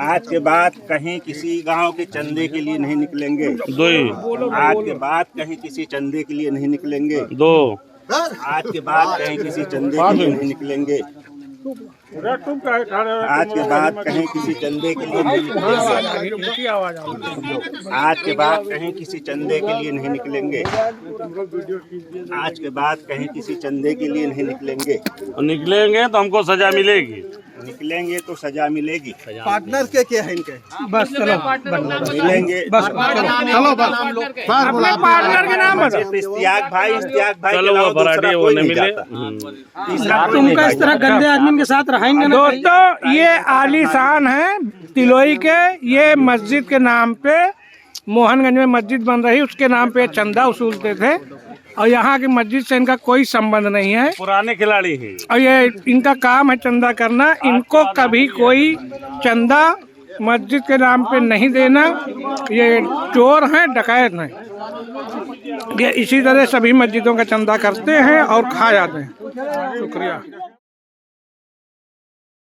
आज के बाद कहीं किसी गांव के चंदे के लिए नहीं निकलेंगे। आज के बाद कहीं किसी चंदे के लिए नहीं निकलेंगे। आज के बाद कहीं किसी चंदे के लिए नहीं निकलेंगे। आज के बाद कहीं किसी चंदे के लिए नहीं निकलेंगे। आज के बाद कहीं किसी चंदे के लिए नहीं निकलेंगे। आज के बाद कहीं किसी चंदे के लिए नहीं निकलेंगे। निकलेंगे तो हमको सजा मिलेगी। निकलेंगे तो सजा मिलेगी। पार्टनर के क्या है इनके? बस चलो मिलेंगे। बस चलो बस पार्टनर के नाम बताओ। इश्तियाक भाई चलो वो भराटी वो नहीं मिले। तुमका इस तरह गंदे आदमी के साथ रहेंगे ना। दोस्तों ये आलीशान है तिलोई के। ये मस्जिद के नाम पे मोहनगंज में मस्जिद बन रही, उसके नाम पे चंदा वसूलते थे और यहाँ की मस्जिद से इनका कोई संबंध नहीं है। पुराने खिलाड़ी हैं और ये इनका काम है चंदा करना। इनको कभी कोई चंदा मस्जिद के नाम पे नहीं देना। ये चोर हैं, डकैत हैं। ये इसी तरह सभी मस्जिदों का चंदा करते हैं और खा जाते हैं। शुक्रिया।